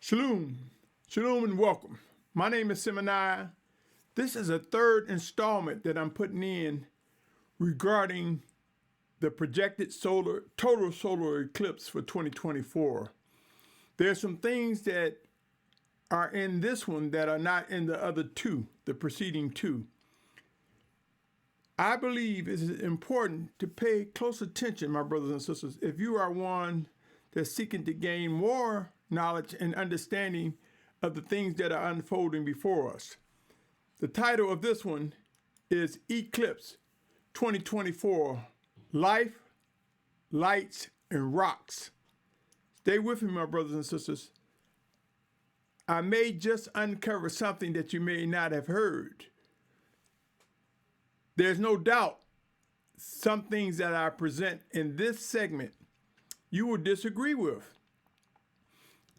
Shalom, shalom and welcome. My name is Symmanayah. This is a third installment that I'm putting in regarding the projected total solar eclipse for 2024. There's some things that are in this one that are not in the other two, the preceding two. I believe it is important to pay close attention, my brothers and sisters, if you are one that's seeking to gain more knowledge and understanding of the things that are unfolding before us. The title of this one is Eclipse 2024, Life, Lights, and Rocks. Stay with me, my brothers and sisters. I may just uncover something that you may not have heard. There's no doubt some things that I present in this segment you will disagree with.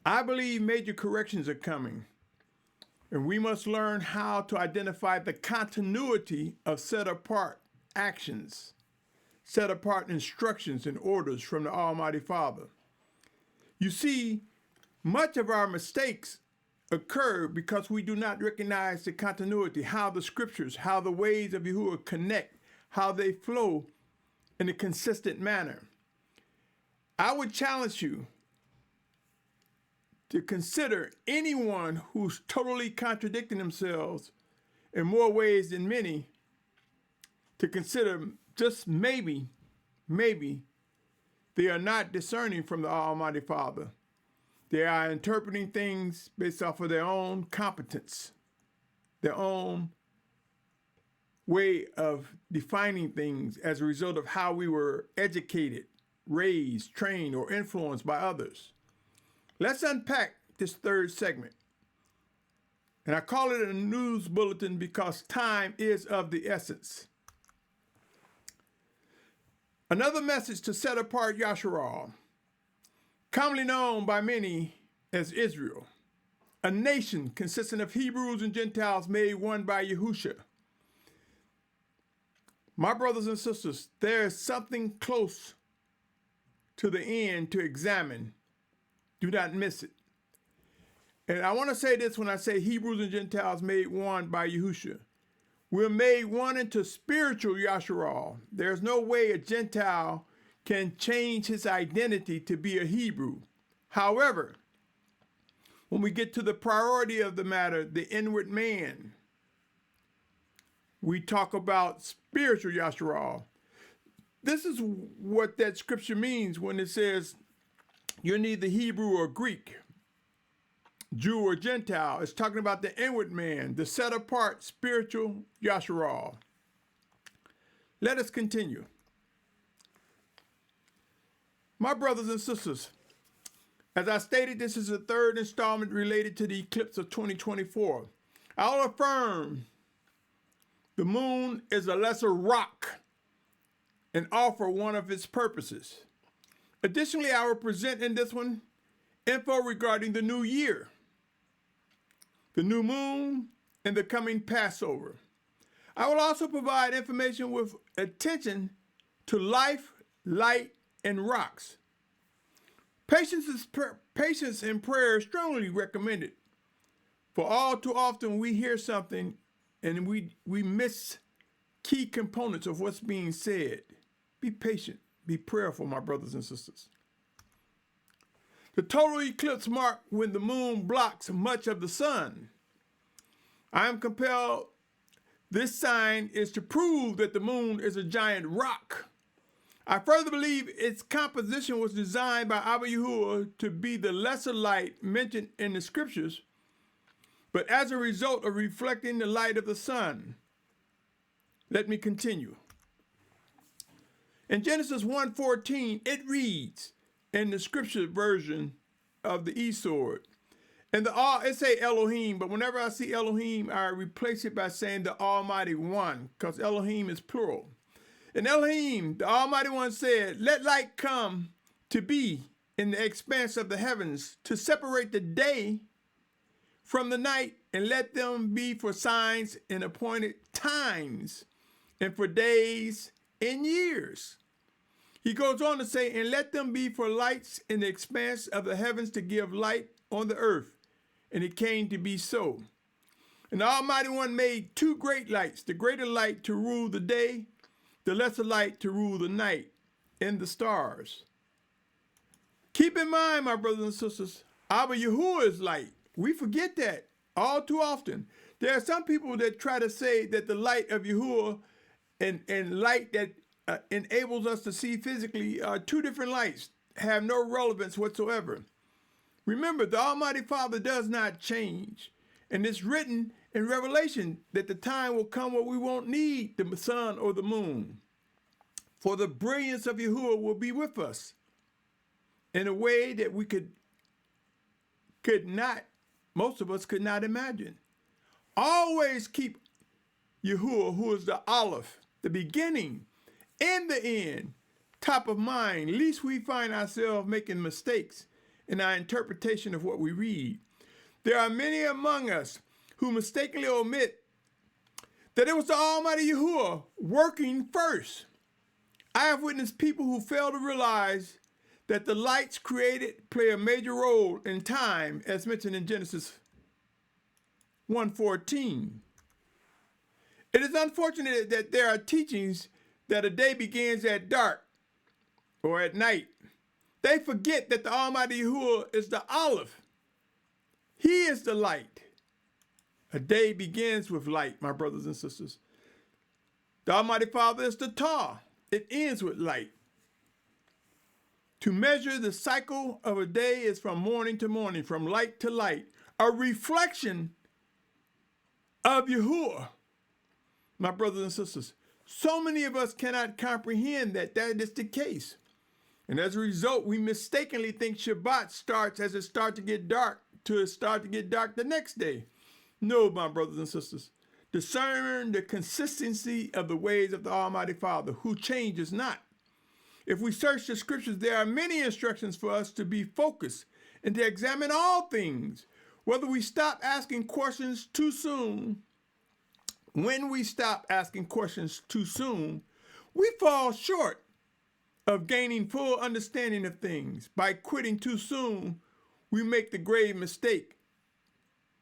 I believe major corrections are coming, and we must learn how to identify the continuity of set-apart actions, set-apart instructions and orders from the Almighty Father. You see, much of our mistakes occur because we do not recognize the continuity, how the scriptures, how the ways of Yahuah connect, how they flow in a consistent manner. I would challenge you to consider anyone who's totally contradicting themselves in more ways than many, to consider just maybe they are not discerning from the Almighty Father. They are interpreting things based off of their own competence, their own way of defining things as a result of how we were educated, raised, trained, or influenced by others. Let's unpack this third segment. And I call it a news bulletin because time is of the essence. Another message to set apart Yahusha, commonly known by many as Israel, a nation consisting of Hebrews and Gentiles made one by Yahusha. My brothers and sisters, there is something close to the end to examine. Do not miss it. And I want to say this when I say Hebrews and Gentiles made one by Yahusha. We're made one into spiritual Yahusha. There's no way a Gentile can change his identity to be a Hebrew. However, when we get to the priority of the matter, the inward man, we talk about spiritual Yahusha. This is what that scripture means when it says, you're neither Hebrew or Greek, Jew or Gentile. It's talking about the inward man, the set-apart spiritual Yahusha. Let us continue. My brothers and sisters, as I stated, this is the third installment related to the eclipse of 2024. I'll affirm the moon is a lesser rock and offer one of its purposes. Additionally, I will present in this one info regarding the new year, the new moon, and the coming Passover. I will also provide information with attention to life, light, and rocks. Patience and prayer is strongly recommended, for all too often we hear something and we miss key components of what's being said. Be patient. Be prayerful, my brothers and sisters. The total eclipse marks when the moon blocks much of the sun. I am compelled, this sign is to prove that the moon is a giant rock. I further believe its composition was designed by Abba Yahuah to be the lesser light mentioned in the scriptures, but as a result of reflecting the light of the sun. Let me continue. In Genesis 1:14, it reads in the scripture version of the E-sword. And it say Elohim, but whenever I see Elohim, I replace it by saying the Almighty One, because Elohim is plural. And Elohim, the Almighty One said, let light come to be in the expanse of the heavens to separate the day from the night, and let them be for signs in appointed times and for days and years. He goes on to say, and let them be for lights in the expanse of the heavens to give light on the earth. and it came to be so. And the Almighty One made two great lights, the greater light to rule the day, the lesser light to rule the night, and the stars. Keep in mind, my brothers and sisters, Abba Yahuah is light. We forget that all too often. There are some people that try to say that the light of Yahuah and light that enables us to see physically are two different lights, have no relevance whatsoever. Remember, the Almighty Father does not change. And it's written in Revelation that the time will come where we won't need the sun or the moon. For the brilliance of Yahuah will be with us in a way that we could not, most of us could not imagine. Always keep Yahuah, who is the Aleph, the beginning and the end, top of mind, lest we find ourselves making mistakes in our interpretation of what we read. There are many among us who mistakenly omit that it was the Almighty Yahuah working first. I have witnessed people who fail to realize that the lights created play a major role in time, as mentioned in Genesis 1:14. It is unfortunate that there are teachings that a day begins at dark or at night. They forget that the Almighty Yahuah is the Aleph. He is the light. A day begins with light, my brothers and sisters. The Almighty Father is the Tah. It ends with light. To measure the cycle of a day is from morning to morning, from light to light, a reflection of Yahuah. My brothers and sisters, so many of us cannot comprehend that is the case. And as a result, we mistakenly think Shabbat starts as it starts to get dark till it starts to get dark the next day. No, my brothers and sisters, discern the consistency of the ways of the Almighty Father, who changes not. If we search the scriptures, there are many instructions for us to be focused and to examine all things. Whether we stop asking questions too soon, when we stop asking questions too soon, we fall short of gaining full understanding of things. By quitting too soon, we make the grave mistake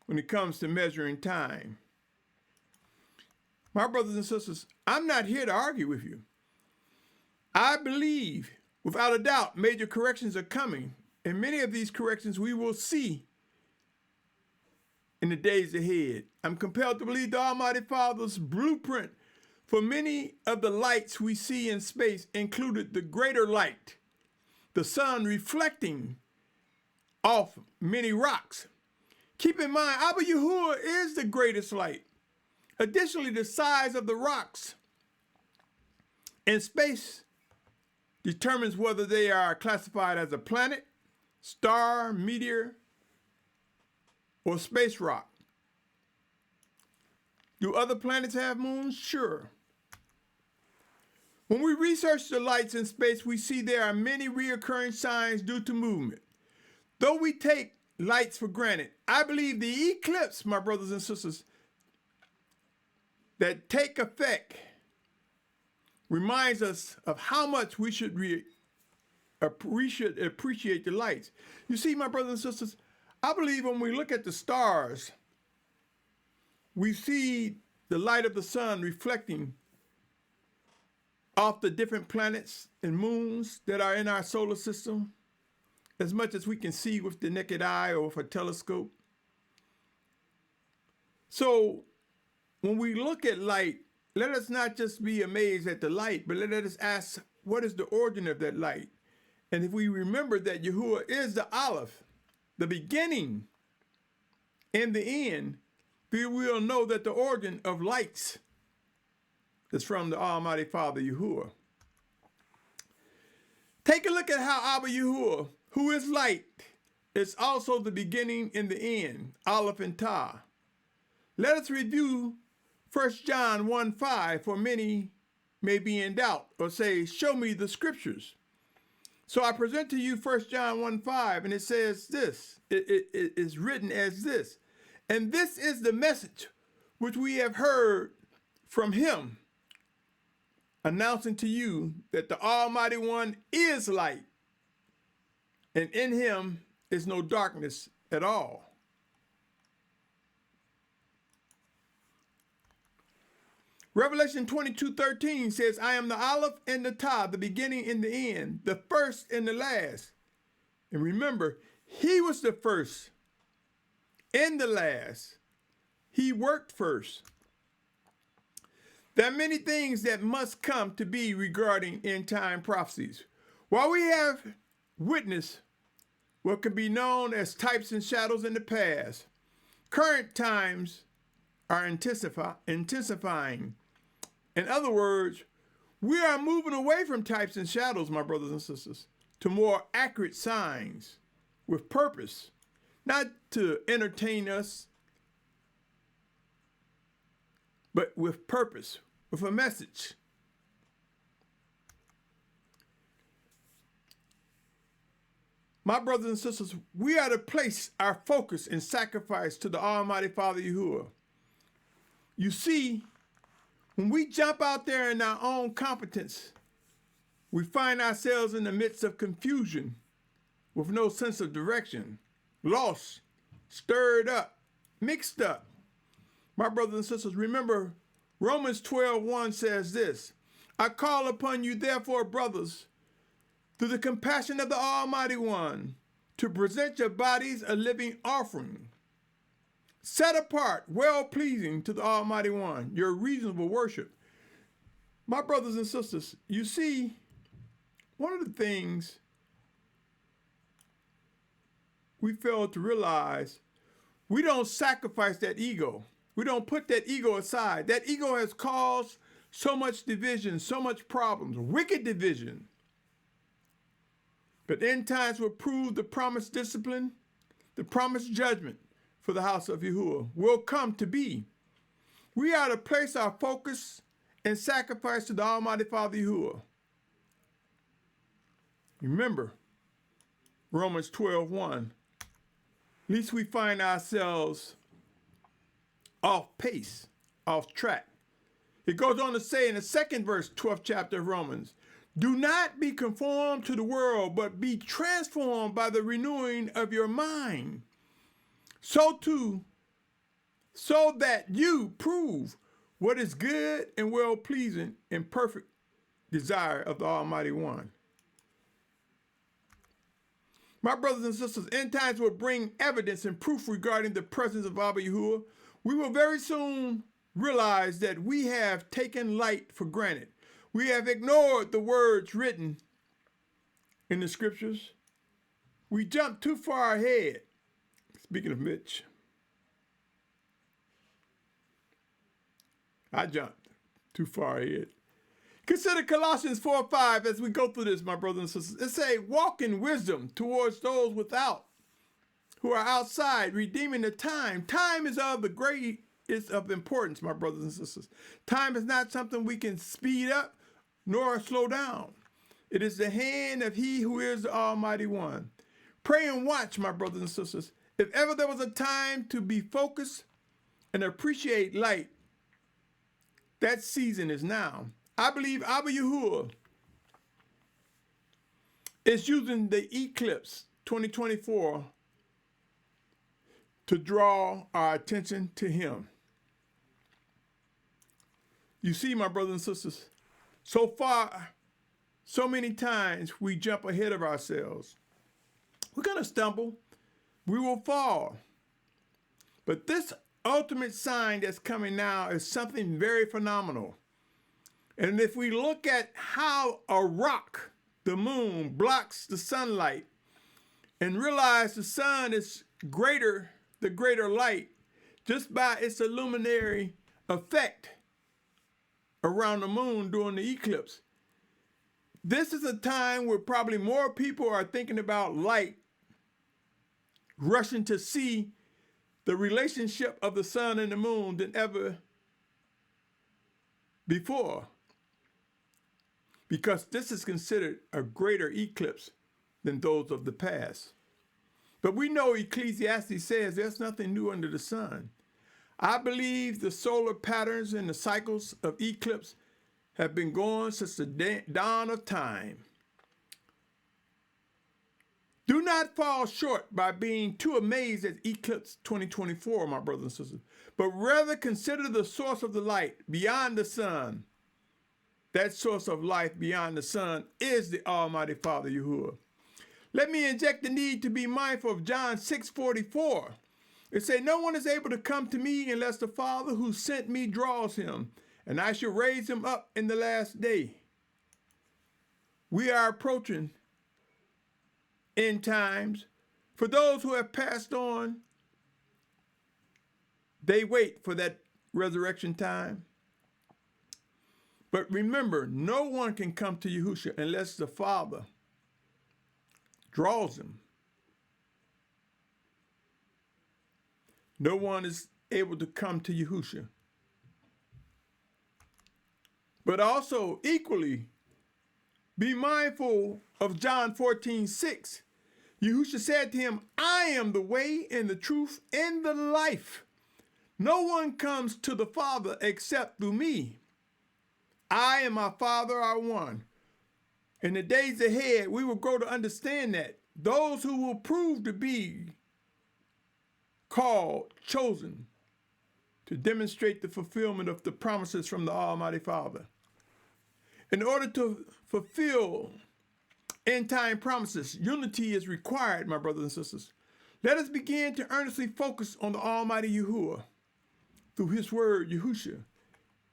when it comes to measuring time. My brothers and sisters, I'm not here to argue with you. I believe, without a doubt, major corrections are coming, and many of these corrections we will see in the days ahead. I'm compelled to believe the Almighty Father's blueprint for many of the lights we see in space included the greater light, the sun reflecting off many rocks. Keep in mind, Abba Yahuah is the greatest light. Additionally, the size of the rocks in space determines whether they are classified as a planet, star, meteor, or space rock. Do other planets have moons? Sure. When we research the lights in space, we see there are many recurring signs due to movement. Though we take lights for granted, I believe the eclipse, my brothers and sisters, that take effect reminds us of how much we should appreciate the lights. You see, my brothers and sisters, I believe when we look at the stars, we see the light of the sun reflecting off the different planets and moons that are in our solar system, as much as we can see with the naked eye or with a telescope. So when we look at light, let us not just be amazed at the light, but let us ask, what is the origin of that light? And if we remember that Yahuah is the Aleph, the beginning and the end, we will know that the origin of lights is from the Almighty Father Yahuah. Take a look at how Abba Yahuah, who is light, is also the beginning and the end, Aleph and Tah. Let us review 1 John 1:5, for many may be in doubt or say, show me the scriptures. So I present to you 1 John 1:5, and it says this, it is written as this, and this is the message which we have heard from him, announcing to you that the Almighty One is light, and in him is no darkness at all. Revelation 22:13 says, I am the Aleph and the Tav, the beginning and the end, the first and the last. And remember, he was the first and the last. He worked first. There are many things that must come to be regarding end time prophecies. While we have witnessed what can be known as types and shadows in the past, current times are intensifying. In other words, we are moving away from types and shadows, my brothers and sisters, to more accurate signs with purpose, not to entertain us, but with purpose, with a message. My brothers and sisters, we are to place our focus and sacrifice to the Almighty Father Yahuah. You see, when we jump out there in our own competence, we find ourselves in the midst of confusion with no sense of direction, lost, stirred up, mixed up. My brothers and sisters, remember Romans 12:1 says this, I call upon you therefore, brothers, through the compassion of the Almighty One, to present your bodies a living offering, set apart, well-pleasing to the Almighty One, your reasonable worship. My brothers and sisters, you see, one of the things we fail to realize, we don't sacrifice that ego. We don't put that ego aside. That ego has caused so much division, so much problems, wicked division. But end times will prove the promised discipline, the promised judgment for the house of Yahuah will come to be. We are to place our focus and sacrifice to the Almighty Father Yahuah. Remember, Romans 12:1. At least we find ourselves off pace, off track. It goes on to say in the second verse, 12th chapter of Romans, do not be conformed to the world, but be transformed by the renewing of your mind. So that you prove what is good and well-pleasing and perfect desire of the Almighty One. My brothers and sisters, end times will bring evidence and proof regarding the presence of Abba Yahuah. We will very soon realize that we have taken light for granted. We have ignored the words written in the scriptures. We jumped too far ahead. Speaking of Mitch, I jumped too far ahead. Consider Colossians 4:5 as we go through this, my brothers and sisters. It says, walk in wisdom towards those without, who are outside, redeeming the time. Time is of importance, my brothers and sisters. Time is not something we can speed up nor slow down. It is the hand of he who is the Almighty One. Pray and watch, my brothers and sisters. If ever there was a time to be focused and appreciate light, that season is now. I believe Abba Yahuah is using the Eclipse 2024 to draw our attention to him. You see, my brothers and sisters, so far, so many times we jump ahead of ourselves. We're going to stumble. We will fall. But this ultimate sign that's coming now is something very phenomenal. And if we look at how a rock, the moon, blocks the sunlight and realize the sun is the greater light, just by its illuminary effect around the moon during the eclipse. This is a time where probably more people are thinking about light, rushing to see the relationship of the sun and the moon than ever before. Because this is considered a greater eclipse than those of the past. But we know Ecclesiastes says there's nothing new under the sun. I believe the solar patterns and the cycles of eclipse have been going since the dawn of time. Do not fall short by being too amazed at Eclipse 2024, my brothers and sisters, but rather consider the source of the light beyond the sun. That source of life beyond the sun is the Almighty Father Yahuah. Let me inject the need to be mindful of John 6:44. It says, no one is able to come to me unless the Father who sent me draws him, and I shall raise him up in the last day. We are approaching end times. For those who have passed on, they wait for that resurrection time. But remember, no one can come to Yahusha unless the Father draws him. No one is able to come to Yahusha. But also, equally, be mindful of John 14:6. Yahusha said to him, I am the way and the truth and the life. No one comes to the Father except through me. I and my Father are one. In the days ahead, we will grow to understand that those who will prove to be called, chosen, to demonstrate the fulfillment of the promises from the Almighty Father. In order to fulfill end-time promises, unity is required, my brothers and sisters. Let us begin to earnestly focus on the Almighty Yahuah through his word, Yahusha,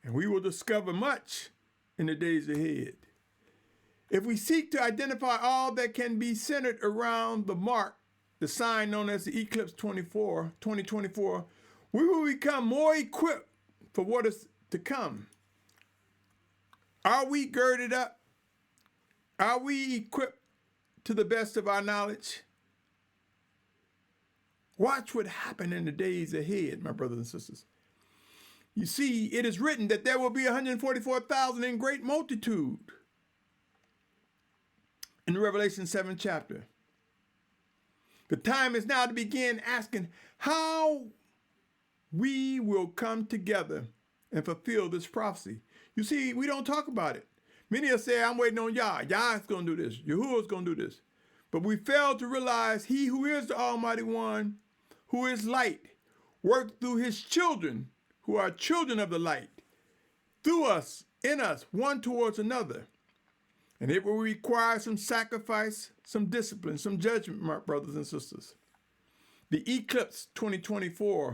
and we will discover much in the days ahead. If we seek to identify all that can be centered around the mark, the sign known as the Eclipse 2024, we will become more equipped for what is to come. Are we girded up? Are we equipped to the best of our knowledge? Watch what happens in the days ahead, my brothers and sisters. You see, it is written that there will be 144,000 in great multitude in Revelation 7 chapter. The time is now to begin asking how we will come together and fulfill this prophecy. You see, we don't talk about it. Many will say, I'm waiting on Yah. Yah is going to do this. Yahuwah is going to do this. But we fail to realize he who is the Almighty One, who is light, worked through his children, who are children of the light, through us, in us, one towards another. And it will require some sacrifice, some discipline, some judgment, my brothers and sisters. The Eclipse 2024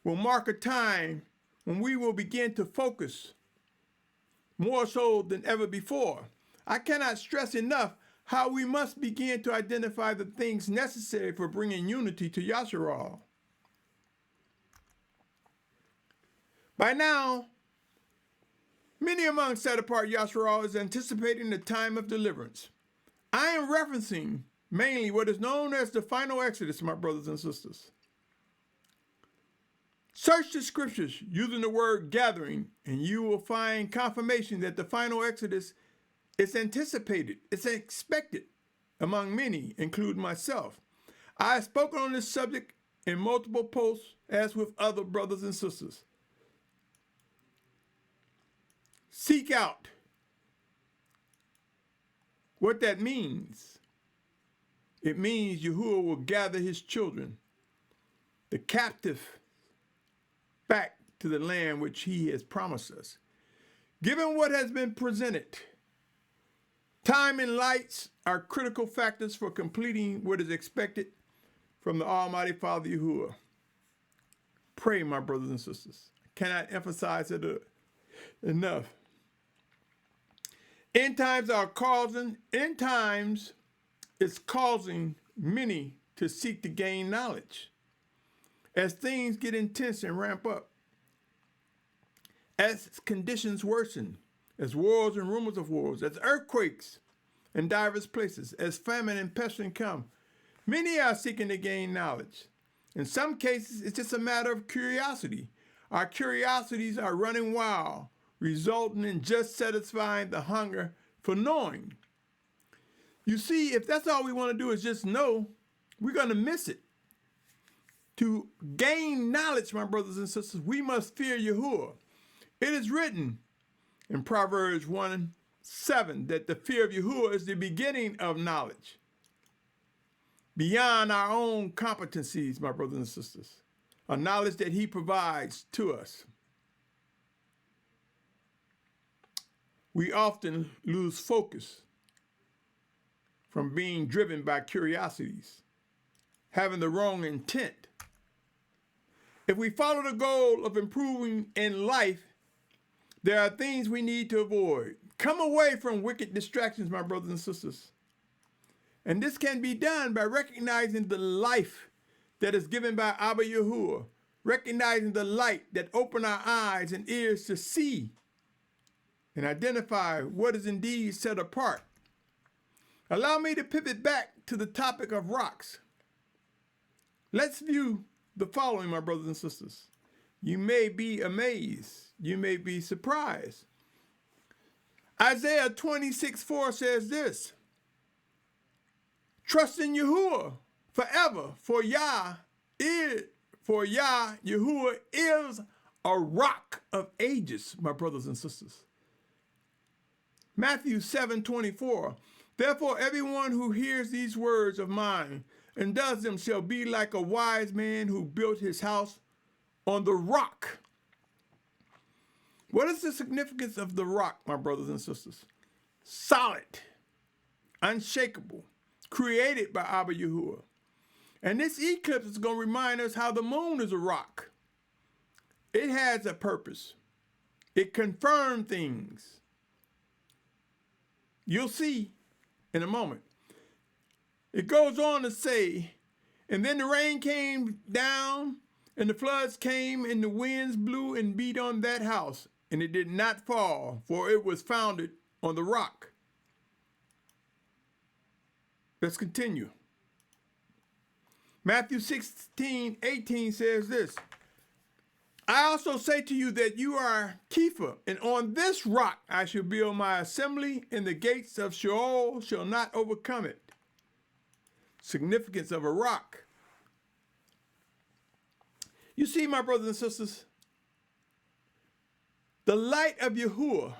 will mark a time when we will begin to focus more so than ever before. I cannot stress enough how we must begin to identify the things necessary for bringing unity to Yahusha. By now, many among set-apart Yahusha is anticipating the time of deliverance. I am referencing mainly what is known as the final Exodus, my brothers and sisters. Search the scriptures using the word gathering, and you will find confirmation that the final Exodus is anticipated, it's expected among many, including myself. I have spoken on this subject in multiple posts, as with other brothers and sisters. Seek out what that means. It means Yahuwah will gather his children, the captive, back to the land which he has promised us. Given what has been presented, time and lights are critical factors for completing what is expected from the Almighty Father Yahuwah. Pray, my brothers and sisters. I cannot emphasize it enough. End times is causing many to seek to gain knowledge. As things get intense and ramp up, as conditions worsen, as wars and rumors of wars, as earthquakes in diverse places, as famine and pestilence come, many are seeking to gain knowledge. In some cases, it's just a matter of curiosity. Our curiosities are running wild, resulting in just satisfying the hunger for knowing. You see, if that's all we want to do is just know, we're going to miss it. To gain knowledge, my brothers and sisters, we must fear Yahuwah. It is written in Proverbs 1:7 that the fear of Yahuwah is the beginning of knowledge. beyond our own competencies, my brothers and sisters, a knowledge that he provides to us. We often lose focus from being driven by curiosities, having the wrong intent. If we follow the goal of improving in life, there are things we need to avoid. Come away from wicked distractions, my brothers and sisters. And this can be done by recognizing the life that is given by Abba Yahuah, recognizing the light that opens our eyes and ears to see and identify what is indeed set apart. Allow me to pivot back to the topic of rocks. Let's view the following, my brothers and sisters. You may be amazed. You may be surprised. Isaiah 26:4 says this: trust in Yahuah forever, for Yahuah is a rock of ages, my brothers and sisters. Matthew 7:24, therefore everyone who hears these words of mine and does them shall be like a wise man who built his house on the rock. What is the significance of the rock, my brothers and sisters? Solid, unshakable, created by Abba Yahuah. And this eclipse is going to remind us how the moon is a rock. It has a purpose. It confirms things. You'll see in a moment. It goes on to say, and then the rain came down, and the floods came, and the winds blew and beat on that house, and it did not fall, for it was founded on the rock. Let's continue. Matthew 16:18 says this: I also say to you that you are Kepha, and on this rock I shall build my assembly, and the gates of Sheol shall not overcome it. Significance of a rock. You see, my brothers and sisters, the light of Yahuah,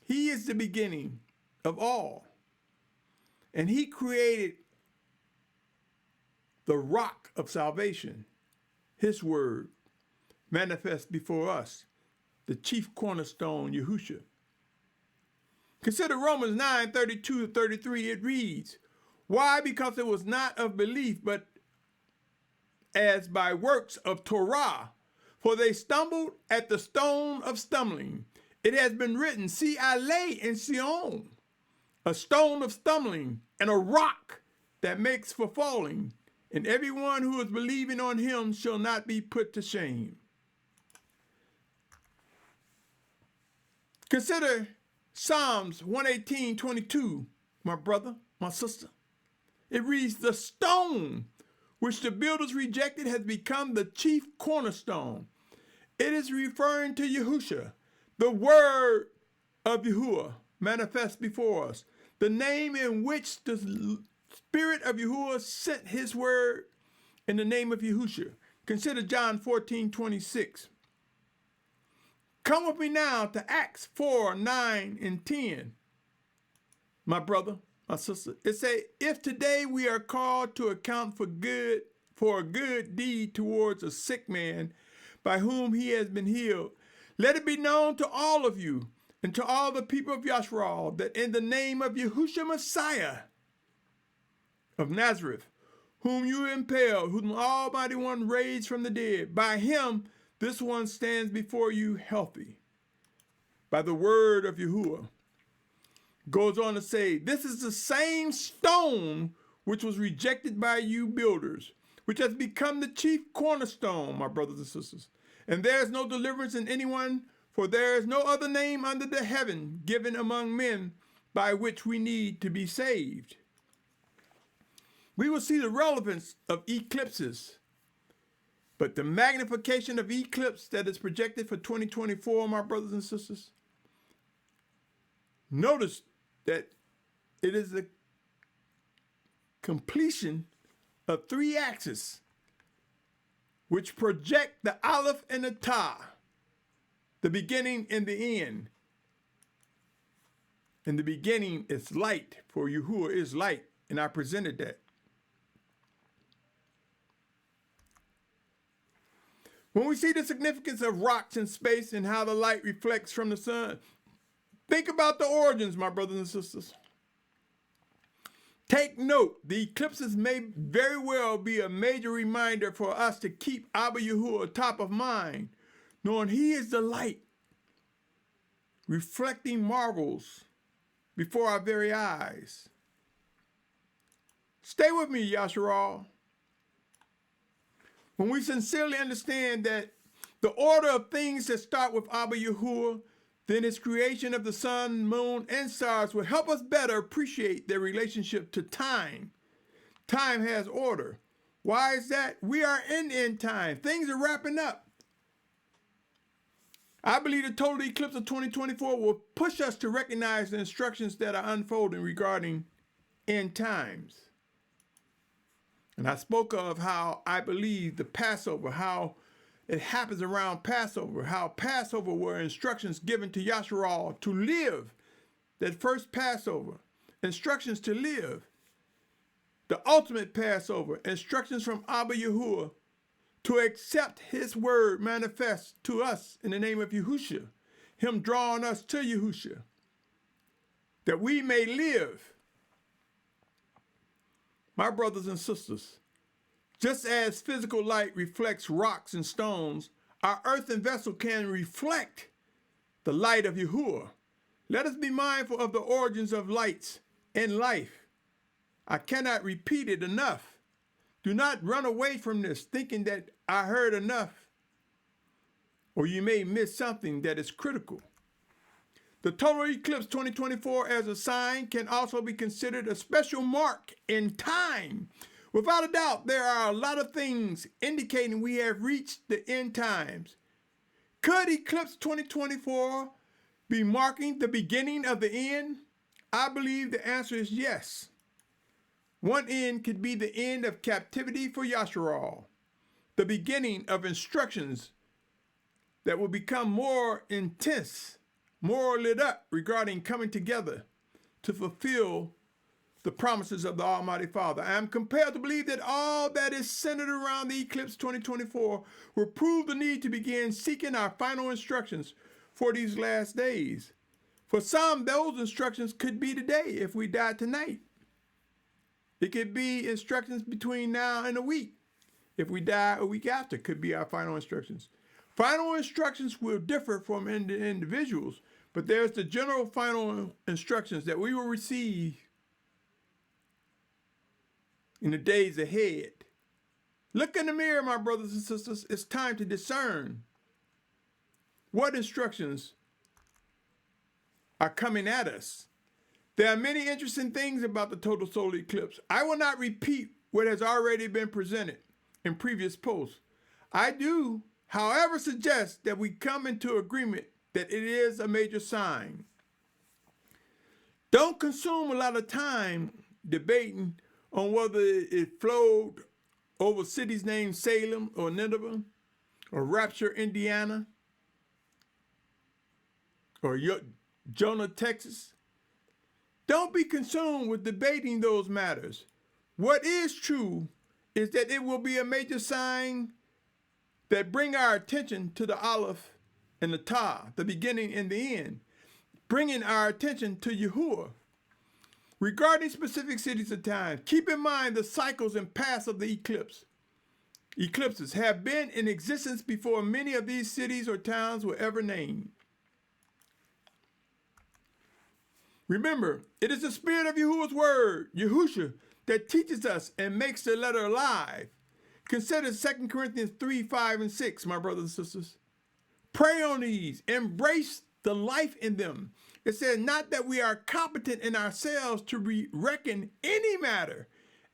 he is the beginning of all. And he created the rock of salvation, his word, manifest before us, the chief cornerstone, Yahusha. Consider Romans 9:32-33. It reads, why? Because it was not of belief, but as by works of Torah. For they stumbled at the stone of stumbling. It has been written, see, I lay in Sion a stone of stumbling and a rock that makes for falling, and everyone who is believing on him shall not be put to shame. Consider Psalms 118:22, my brother, my sister. It reads, the stone which the builders rejected has become the chief cornerstone. It is referring to Yahusha, the word of Yahuah manifest before us, the name in which the Spirit of Yahuah sent his word in the name of Yahusha. Consider John 14:26. Come with me now to Acts 4:9 and 10. My brother, my sister, it says, if today we are called to account for a good deed towards a sick man by whom he has been healed, let it be known to all of you and to all the people of Yashral that in the name of Yahusha Messiah of Nazareth, whom you impaled, whom the Almighty One raised from the dead, by him this one stands before you healthy. By the word of Yahuah. Goes on to say, this is the same stone which was rejected by you builders, which has become the chief cornerstone, my brothers and sisters. And there is no deliverance in anyone, for there is no other name under the heaven given among men by which we need to be saved. We will see the relevance of eclipses, but the magnification of eclipse that is projected for 2024, my brothers and sisters, notice that it is the completion of three axes which project the Aleph and the Ta, the beginning and the end. And the beginning is light, for Yahuah is light, and I presented that. When we see the significance of rocks in space and how the light reflects from the sun, think about the origins, my brothers and sisters. Take note, the eclipses may very well be a major reminder for us to keep Abba Yahuah top of mind, knowing he is the light, reflecting marvels before our very eyes. Stay with me, Yahusha. When we sincerely understand that the order of things that start with Abba Yahuah, then his creation of the sun, moon, and stars will help us better appreciate their relationship to time. Time has order. Why is that? We are in end time. Things are wrapping up. I believe the total eclipse of 2024 will push us to recognize the instructions that are unfolding regarding end times. And I spoke of how I believe the Passover, how it happens around Passover, how Passover were instructions given to Yahusha to live, that first Passover, instructions to live. The ultimate Passover, instructions from Abba Yahuah to accept his word manifest to us in the name of Yahusha, him drawing us to Yahusha, that we may live. My brothers and sisters, just as physical light reflects rocks and stones, our earthen vessel can reflect the light of Yahuah. Let us be mindful of the origins of lights in life. I cannot repeat it enough. Do not run away from this thinking that I heard enough, or you may miss something that is critical. The total eclipse 2024 as a sign can also be considered a special mark in time. Without a doubt, there are a lot of things indicating we have reached the end times. Could Eclipse 2024 be marking the beginning of the end? I believe the answer is yes. One end could be the end of captivity for Yahusha, the beginning of instructions that will become more intense, more lit up regarding coming together to fulfill the promises of the Almighty Father. I am compelled to believe that all that is centered around the Eclipse 2024 will prove the need to begin seeking our final instructions for these last days. For some, those instructions could be today if we die tonight. It could be instructions between now and a week. If we die a week after, could be our final instructions. Final instructions will differ from individuals, but there's the general final instructions that we will receive in the days ahead. Look in the mirror, my brothers and sisters. It's time to discern what instructions are coming at us. There are many interesting things about the total solar eclipse. I will not repeat what has already been presented in previous posts. I do, however, suggest that we come into agreement that it is a major sign. Don't consume a lot of time debating on whether it flowed over cities named Salem or Nineveh or Rapture, Indiana, or Jonah, Texas. Don't be consumed with debating those matters. What is true is that it will be a major sign that bring our attention to the Aleph and the Tah, the beginning and the end, bringing our attention to Yahuah. Regarding specific cities and times, keep in mind the cycles and paths of the eclipses have been in existence before many of these cities or towns were ever named. Remember, it is the spirit of Yahuwah's word, Yahusha, that teaches us and makes the letter alive. Consider 2 Corinthians 3, 5, and 6, my brothers and sisters. Pray on these. Embrace the life in them. It says, not that we are competent in ourselves to reckon any matter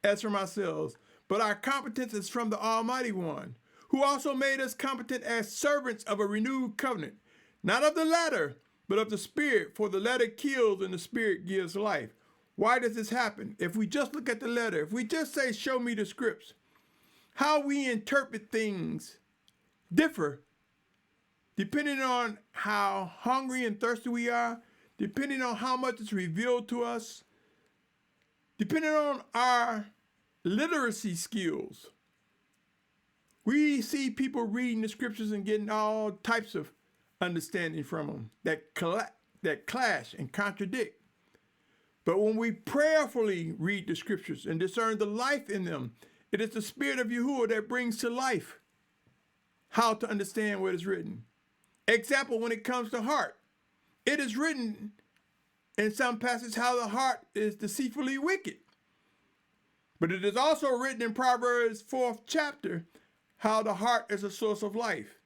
as from ourselves, but our competence is from the Almighty One, who also made us competent as servants of a renewed covenant, not of the letter, but of the Spirit, for the letter kills and the Spirit gives life. Why does this happen? If we just look at the letter, if we just say, show me the scripts, how we interpret things differ depending on how hungry and thirsty we are, depending on how much is revealed to us, depending on our literacy skills. We see people reading the scriptures and getting all types of understanding from them that clash and contradict. But when we prayerfully read the scriptures and discern the life in them, it is the Spirit of Yahuah that brings to life how to understand what is written. Example, when it comes to heart, it is written in some passages how the heart is deceitfully wicked. But it is also written in Proverbs 4th chapter how the heart is a source of life.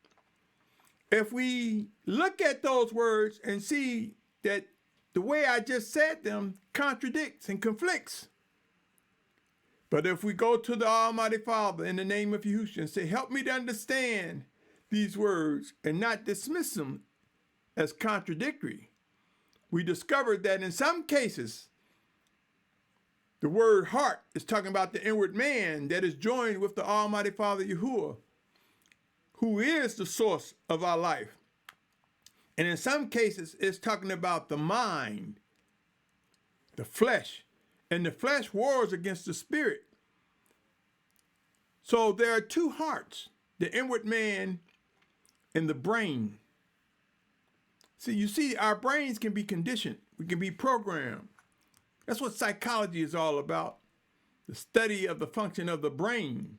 If we look at those words and see that the way I just said them contradicts and conflicts. But if we go to the Almighty Father in the name of Yahusha and say, help me to understand these words and not dismiss them as contradictory, we discovered that in some cases, the word heart is talking about the inward man that is joined with the Almighty Father Yahuah, who is the source of our life. And in some cases, it's talking about the mind, the flesh, and the flesh wars against the spirit. So there are two hearts, the inward man and the brain. See, you see, our brains can be conditioned. We can be programmed. That's what psychology is all about, the study of the function of the brain,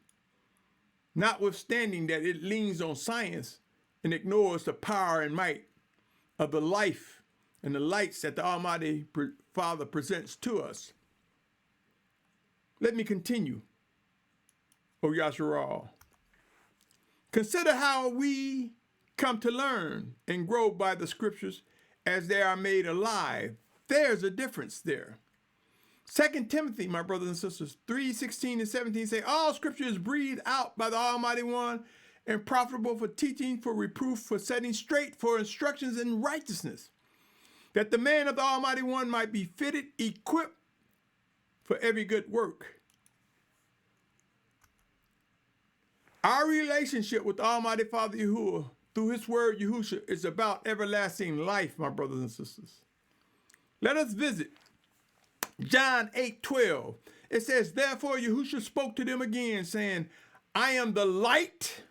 notwithstanding that it leans on science and ignores the power and might of the life and the lights that the Almighty Father presents to us. Let me continue, O Yahusha. Consider how we come to learn and grow by the scriptures as they are made alive. There's a difference there. 2 Timothy, my brothers and sisters, 3:16 and 17 say, all scripture is breathed out by the Almighty One and profitable for teaching, for reproof, for setting straight, for instructions in righteousness, that the man of the Almighty One might be fitted, equipped for every good work. Our relationship with the Almighty Father Yahuah through his word Yahusha is about everlasting life, my brothers and sisters. Let us visit John 8:12. It says, therefore Yahusha spoke to them again, saying, I am the light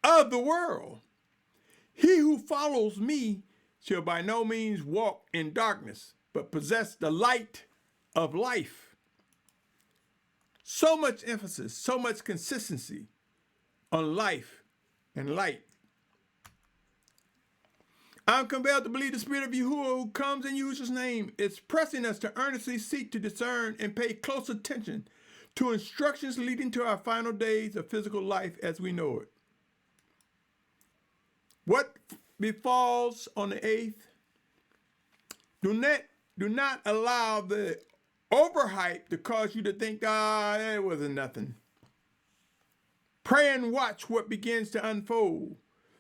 of the world. He who follows me shall by no means walk in darkness, but possess the light of life. So much emphasis, so much consistency on life and light. I'm compelled to believe the Spirit of Yahuah who comes in Yahusha's name is pressing us to earnestly seek to discern and pay close attention to instructions leading to our final days of physical life as we know it. What befalls on the 8th? Do not allow the overhype to cause you to think, it wasn't nothing. Pray and watch what begins to unfold.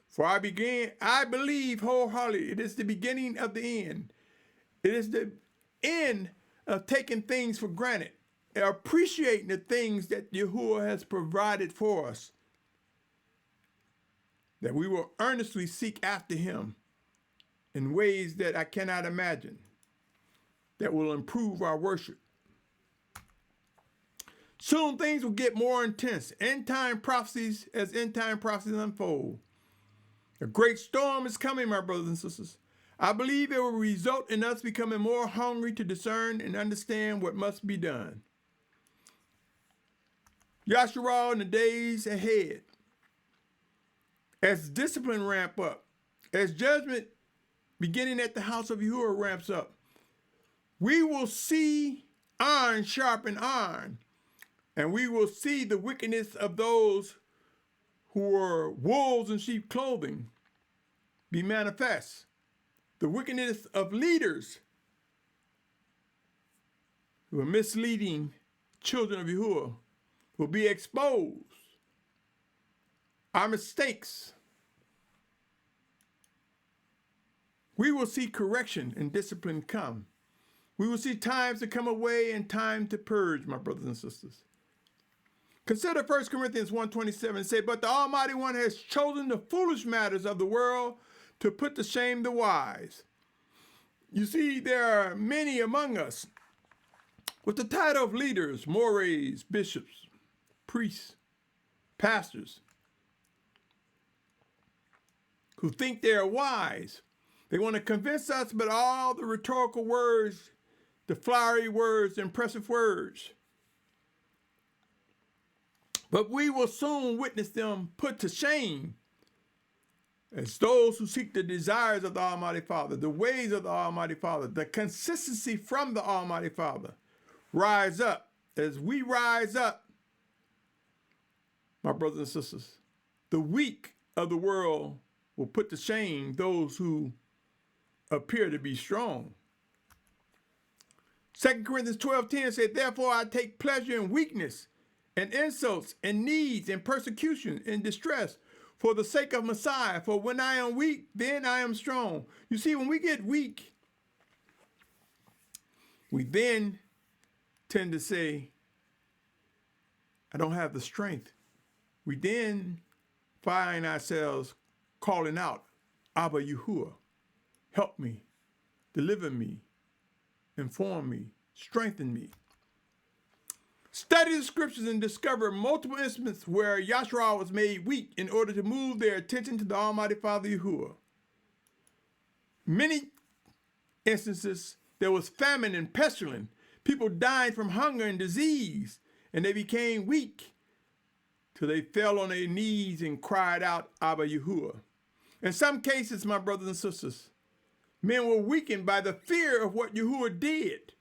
For I believe wholeheartedly it is the beginning of the end. It is the end of taking things for granted, and appreciating the things that Yahuah has provided for us, that we will earnestly seek after him in ways that I cannot imagine, that will improve our worship. Soon things will get more intense. As end time prophecies unfold. A great storm is coming, my brothers and sisters. I believe it will result in us becoming more hungry to discern and understand what must be done. Yahusha in the days ahead, as discipline ramp up, as judgment beginning at the house of Yahuah ramps up, we will see iron sharpen iron, and we will see the wickedness of those who are wolves in sheep clothing be manifest. The wickedness of leaders who are misleading children of Yahuah will be exposed. Our mistakes. We will see correction and discipline come. We will see times to come away and time to purge, my brothers and sisters. Consider 1 Corinthians 1:27 and say, but the Almighty One has chosen the foolish matters of the world to put to shame the wise. You see, there are many among us with the title of leaders, mores, bishops, priests, pastors who think they're wise. They want to convince us about all the rhetorical words, the flowery words, the impressive words. But we will soon witness them put to shame as those who seek the desires of the Almighty Father, the ways of the Almighty Father, the consistency from the Almighty Father, rise up. As we rise up, my brothers and sisters, the weak of the world will put to shame those who appear to be strong. 2 Corinthians 12:10 said, therefore I take pleasure in weakness and insults and needs and persecution and distress for the sake of Messiah. For when I am weak, then I am strong. You see, when we get weak, we then tend to say, I don't have the strength. We then find ourselves calling out, Abba Yahuah, help me, deliver me, inform me, strengthen me. Study the scriptures and discover multiple instances where Yahusha was made weak in order to move their attention to the Almighty Father Yahuah. Many instances, there was famine and pestilence, people dying from hunger and disease, and they became weak till they fell on their knees and cried out, Abba Yahuah. In some cases, my brothers and sisters, men were weakened by the fear of what Yahuah did,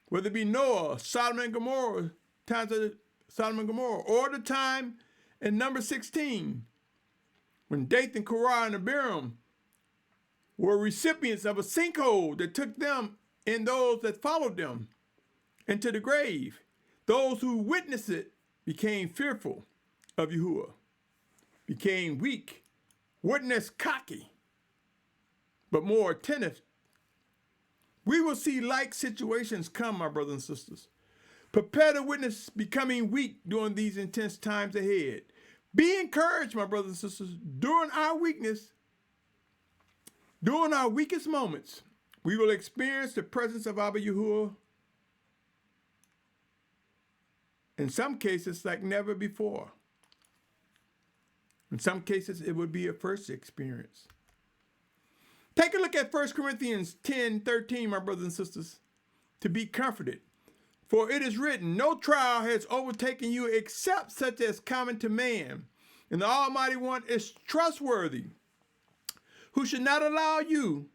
whether it be Noah, Sodom and Gomorrah, times of Sodom and Gomorrah, or the time in number 16, when Dathan, Korah, and Abiram were recipients of a sinkhole that took them and those that followed them into the grave. Those who witnessed it became fearful of Yahuah, became weak, wasn't as cocky, but more attentive. We will see like situations come, my brothers and sisters. Prepare to witness becoming weak during these intense times ahead. Be encouraged, my brothers and sisters. During our weakness, during our weakest moments, we will experience the presence of Abba Yahuah, in some cases like never before. In some cases, it would be a first experience. Take a look at 1 Corinthians 10:13, my brothers and sisters, to be comforted. For it is written, no trial has overtaken you except such as common to man. And the Almighty One is trustworthy, who should not allow you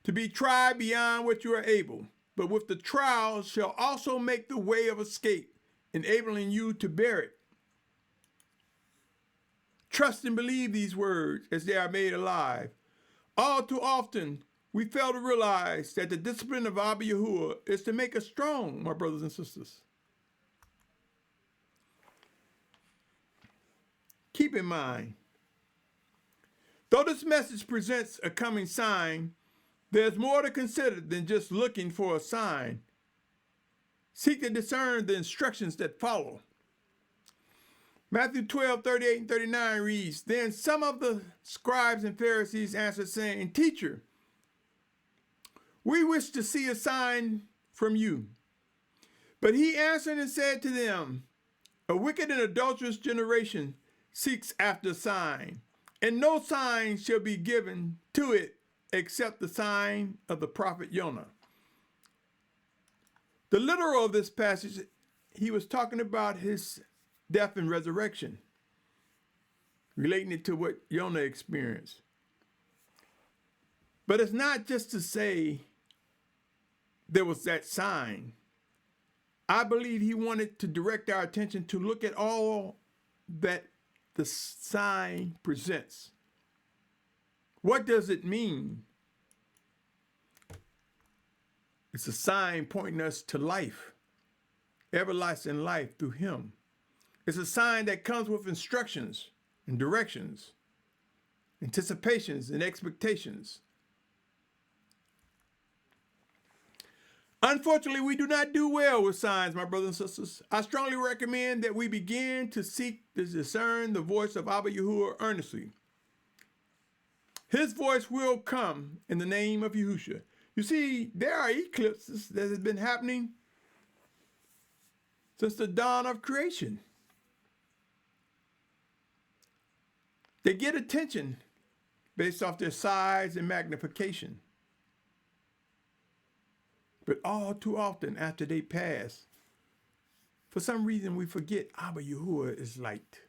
to be tried beyond what you are able, but with the trial shall also make the way of escape, enabling you to bear it. Trust and believe these words as they are made alive. All too often, we fail to realize that the discipline of Abba Yahuah is to make us strong, my brothers and sisters. Keep in mind, though this message presents a coming sign, there's more to consider than just looking for a sign. Seek to discern the instructions that follow. Matthew 12:38 and 39 reads, then some of the scribes and Pharisees answered, saying, Teacher, we wish to see a sign from you. But he answered and said to them, a wicked and adulterous generation seeks after a sign, and no sign shall be given to it except the sign of the prophet Jonah. The literal of this passage, he was talking about his death and resurrection, relating it to what Jonah experienced. But it's not just to say there was that sign. I believe he wanted to direct our attention to look at all that the sign presents. What does it mean? It's a sign pointing us to life, everlasting life through him. It's a sign that comes with instructions and directions, anticipations and expectations. Unfortunately, we do not do well with signs, my brothers and sisters. I strongly recommend that we begin to seek to discern the voice of Abba Yahuah earnestly. His voice will come in the name of Yahusha. You see, there are eclipses that have been happening since the dawn of creation. They get attention based off their size and magnification. But all too often after they pass, for some reason we forget Abba Yahuah is light.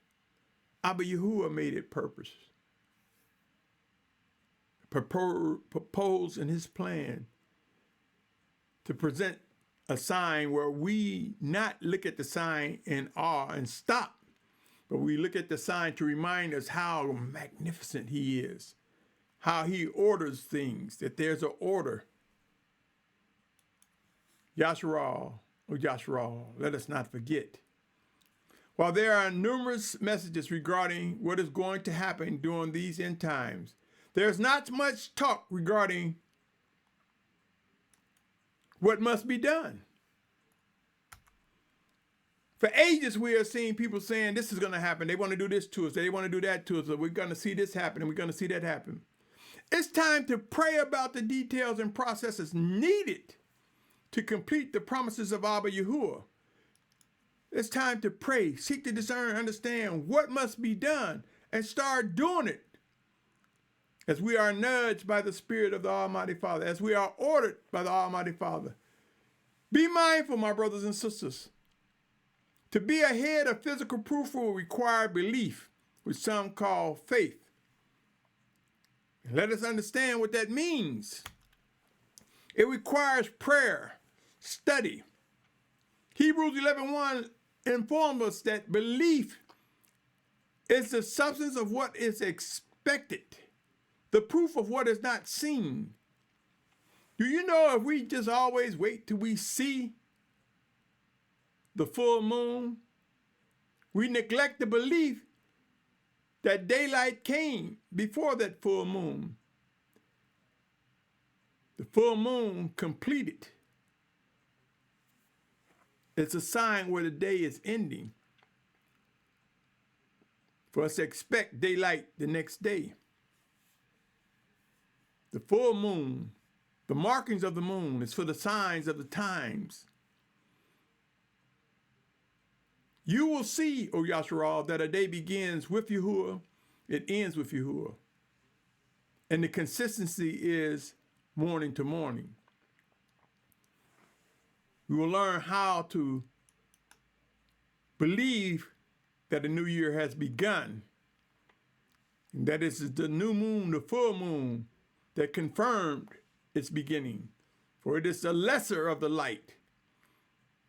Abba Yahuah made it purpose. Proposed in his plan to present a sign where we not look at the sign in awe and stop, but we look at the sign to remind us how magnificent he is, how he orders things, that there's an order. Yahusha, let us not forget. While there are numerous messages regarding what is going to happen during these end times, there's not much talk regarding what must be done. For ages, we are seeing people saying this is going to happen. They want to do this to us. They want to do that to us. We're going to see this happen and we're going to see that happen. It's time to pray about the details and processes needed to complete the promises of Abba Yahuah. It's time to pray, seek to discern, understand what must be done, and start doing it as we are nudged by the Spirit of the Almighty Father, as we are ordered by the Almighty Father. Be mindful, my brothers and sisters. To be ahead of physical proof will require belief, which some call faith. Let us understand what that means. It requires prayer, study. Hebrews 11:1 informs us that belief is the substance of what is expected, the proof of what is not seen. Do you know if we just always wait till we see the full moon, we neglect the belief that daylight came before that full moon. The full moon completed. It's a sign where the day is ending for us to expect daylight the next day. The full moon, the markings of the moon, is for the signs of the times. You will see, O Yahusha, that a day begins with Yahuah, it ends with Yahuah. And the consistency is morning to morning. We will learn how to believe that a new year has begun. And that is the new moon, the full moon, that confirmed its beginning. For it is the lesser of the light.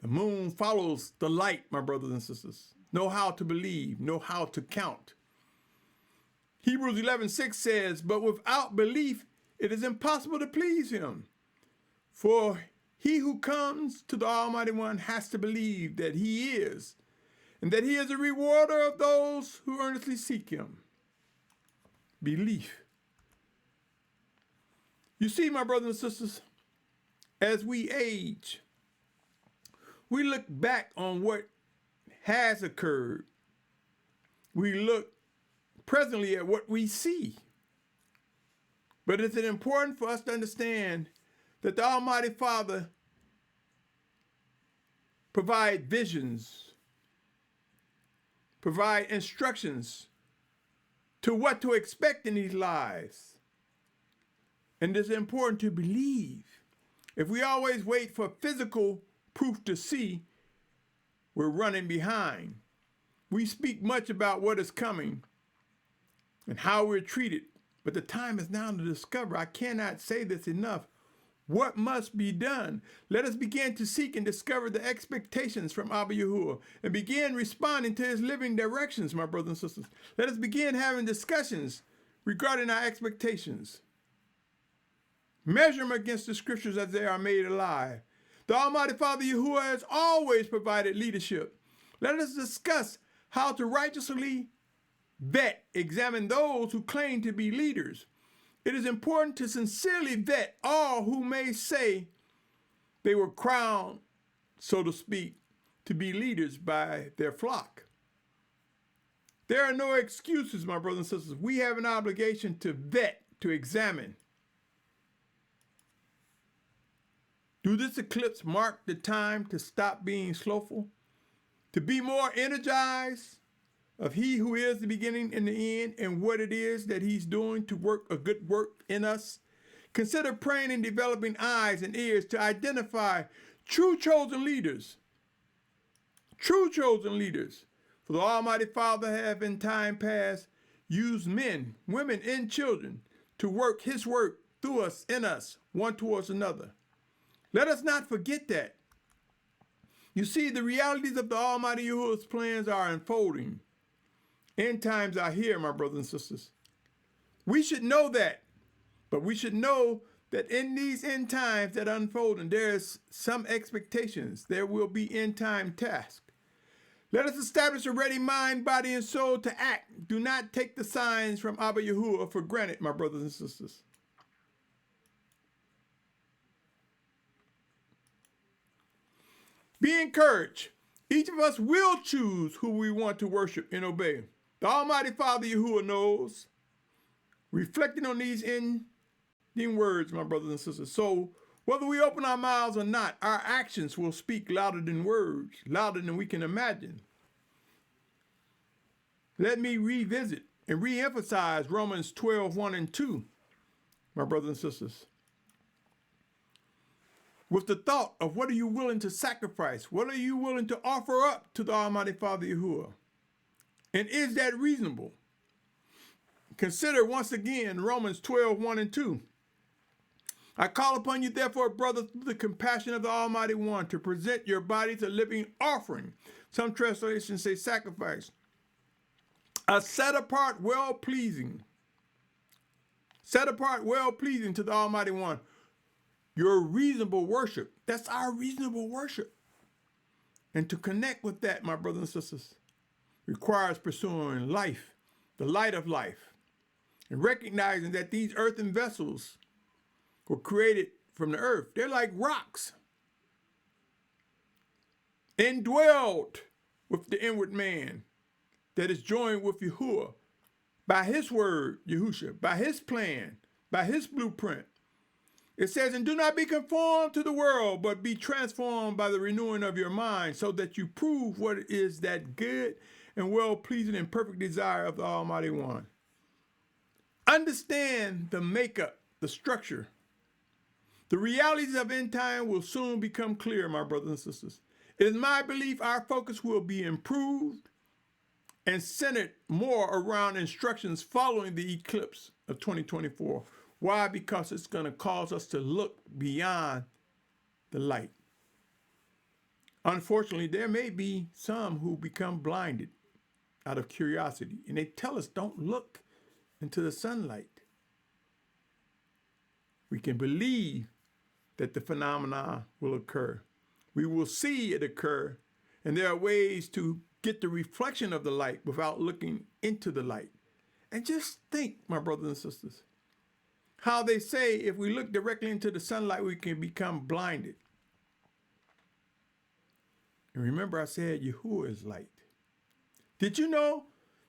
The moon follows the light, my brothers and sisters. Know how to believe, know how to count. Hebrews 11:6 says, but without belief, it is impossible to please him. For he who comes to the Almighty One has to believe that he is, and that he is a rewarder of those who earnestly seek him. Belief. You see, my brothers and sisters, as we age, we look back on what has occurred. We look presently at what we see. But it's important for us to understand that the Almighty Father provides visions, provide instructions to what to expect in these lives. And it's important to believe. If we always wait for physical proof to see, we're running behind. We speak much about what is coming and how we're treated, but the time is now to discover, I cannot say this enough, what must be done. Let us begin to seek and discover the expectations from Abba Yahuah and begin responding to his living directions, my brothers and sisters. Let us begin having discussions regarding our expectations. Measure them against the scriptures as they are made alive. The Almighty Father Yahuah has always provided leadership. Let us discuss how to righteously vet, examine those who claim to be leaders. It is important to sincerely vet all who may say they were crowned, so to speak, to be leaders by their flock. There are no excuses, my brothers and sisters. We have an obligation to vet, to examine. Do this eclipse mark the time to stop being slothful, to be more energized, of He who is the beginning and the end and what it is that He's doing to work a good work in us. Consider praying and developing eyes and ears to identify true chosen leaders. True chosen leaders. For the Almighty Father have in time past used men, women, and children to work His work through us, in us, one towards another. Let us not forget that. You see, the realities of the Almighty Yahuwah's plans are unfolding. End times are here, my brothers and sisters. We should know that. But we should know that in these end times that unfold, and there's some expectations, there will be end time tasks. Let us establish a ready mind, body, and soul to act. Do not take the signs from Abba Yahuah for granted, my brothers and sisters. Be encouraged. Each of us will choose who we want to worship and obey. The Almighty Father Yahuwah knows. Reflecting on these ending words, my brothers and sisters. So whether we open our mouths or not, our actions will speak louder than words, louder than we can imagine. Let me revisit and reemphasize Romans 12:1 and 2, my brothers and sisters. With the thought of what are you willing to sacrifice? What are you willing to offer up to the Almighty Father Yahuwah? And is that reasonable? Consider once again Romans 12:1 and 2. I call upon you, therefore, brothers, through the compassion of the Almighty One, to present your bodies a living offering. Some translations say sacrifice. A set apart, well-pleasing. Set apart, well-pleasing to the Almighty One. Your reasonable worship. That's our reasonable worship. And to connect with that, my brothers and sisters, requires pursuing life, the light of life, and recognizing that these earthen vessels were created from the earth. They're like rocks, indwelled with the inward man that is joined with Yahuwah by His word, Yahusha, by His plan, by His blueprint. It says, and do not be conformed to the world, but be transformed by the renewing of your mind, so that you prove what is that good and well-pleasing and perfect desire of the Almighty One. Understand the makeup, the structure. The realities of end time will soon become clear, my brothers and sisters. It is my belief our focus will be improved and centered more around instructions following the eclipse of 2024. Why? Because it's going to cause us to look beyond the light. Unfortunately, there may be some who become blinded out of curiosity, and they tell us don't look into the sunlight. We can believe that the phenomena will occur. We will see it occur, and there are ways to get the reflection of the light without looking into the light. And just think, my brothers and sisters, how they say if we look directly into the sunlight, we can become blinded. And remember I said Yahuwah is light. Did you know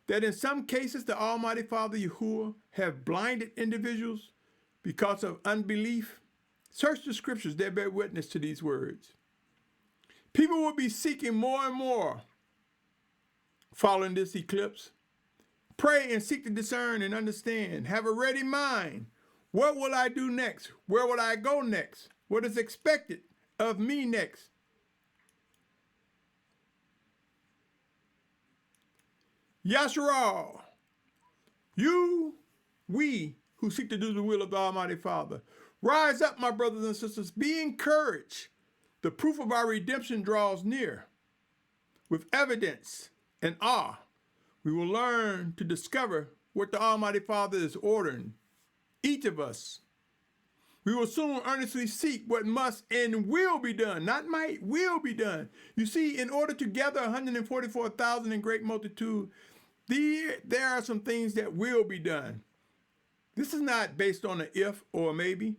that in some cases the Almighty Father Yahuwah have blinded individuals because of unbelief? Search the scriptures that bear witness to these words. People will be seeking more and more following this eclipse. Pray and seek to discern and understand. Have a ready mind. What will I do next? Where will I go next? What is expected of me next? Yahusha, we who seek to do the will of the Almighty Father, rise up, my brothers and sisters, be encouraged. The proof of our redemption draws near. With evidence and awe, we will learn to discover what the Almighty Father is ordering each of us. We will soon earnestly seek what must and will be done, not might, will be done. You see, in order to gather 144,000 in great multitude, there are some things that will be done. This is not based on an if or a maybe.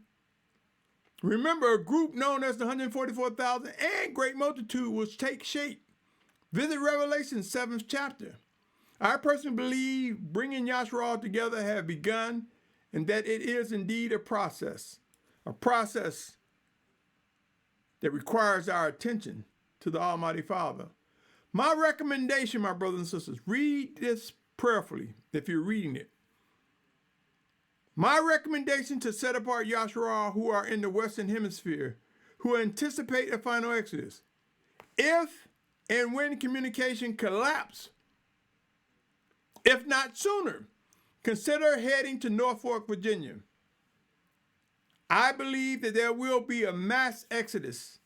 Remember, a group known as the 144,000 and great multitude will take shape. Visit Revelation 7th chapter. I personally believe bringing Yahusha together have begun, and that it is indeed a process that requires our attention to the Almighty Father. My recommendation, my brothers and sisters, read this prayerfully if you're reading it. My recommendation to set apart Yahusha who are in the Western Hemisphere, who anticipate a final exodus. If and when communication collapse, if not sooner, consider heading to Norfolk, Virginia. I believe that there will be a mass exodus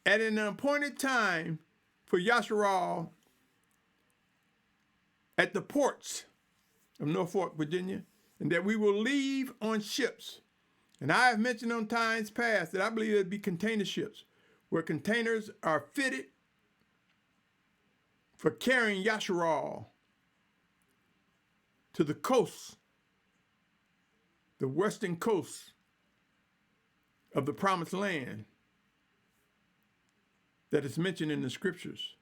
at an appointed time for Yahusha at the ports of Norfolk, Virginia, and that we will leave on ships. And I have mentioned on times past that I believe it'd be container ships, where containers are fitted for carrying Yahusha to the coast, the western coast of the promised land that is mentioned in the scriptures.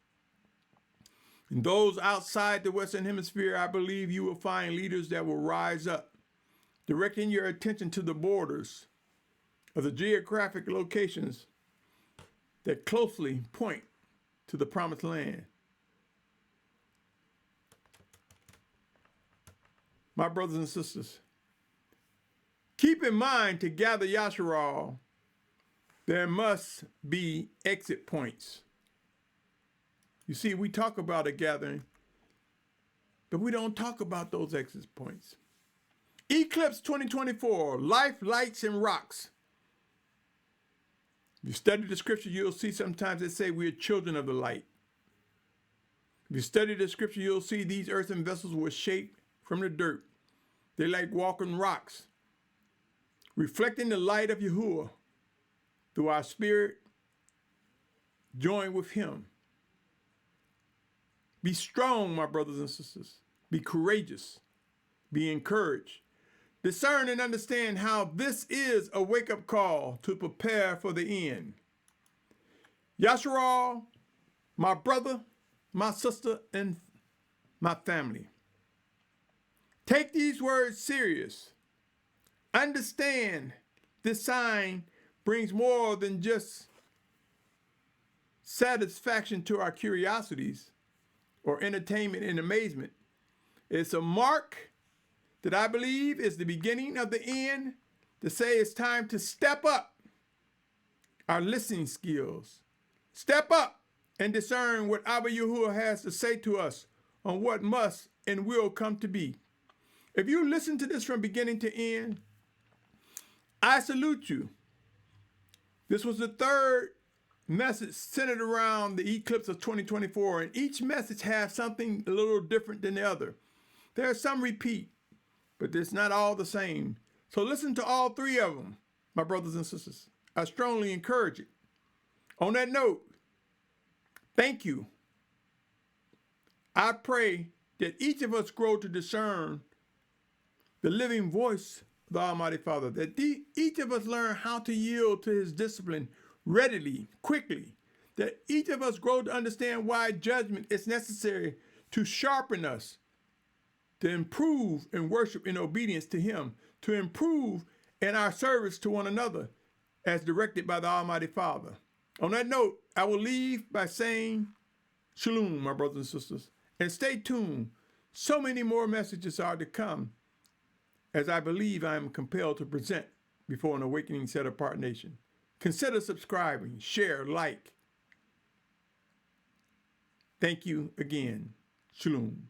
And those outside the Western Hemisphere, I believe you will find leaders that will rise up, directing your attention to the borders of the geographic locations that closely point to the promised land. My brothers and sisters, keep in mind to gather Yahusha, there must be exit points. You see, we talk about a gathering, but we don't talk about those exit points. Eclipse 2024, life, lights, and rocks. If you study the scripture, you'll see sometimes they say we are children of the light. If you study the scripture, you'll see these earthen vessels were shaped from the dirt. They're like walking rocks, reflecting the light of Yahuah through our spirit, joined with him. Be strong, my brothers and sisters. Be courageous. Be encouraged. Discern and understand how this is a wake-up call to prepare for the end. Yahusha, my brother, my sister, and my family. Take these words serious. Understand this sign brings more than just satisfaction to our curiosities or entertainment and amazement. It's a mark that I believe is the beginning of the end, to say it's time to step up our listening skills. Step up and discern what Abba Yahuah has to say to us on what must and will come to be. If you listen to this from beginning to end, I salute you. This was the third message centered around the eclipse of 2024, and each message has something a little different than the other. There's some repeat, but it's not all the same. So listen to all three of them, my brothers and sisters. I strongly encourage it. On that note, thank you. I pray that each of us grow to discern the living voice of the Almighty Father, that each of us learn how to yield to his discipline readily, quickly, that each of us grow to understand why judgment is necessary to sharpen us, to improve in worship and obedience to him, to improve in our service to one another as directed by the Almighty Father. On that note, I will leave by saying shalom, my brothers and sisters, and stay tuned. So many more messages are to come, as I believe I am compelled to present before an awakening set-apart nation. Consider subscribing, share, like. Thank you again. Shalom.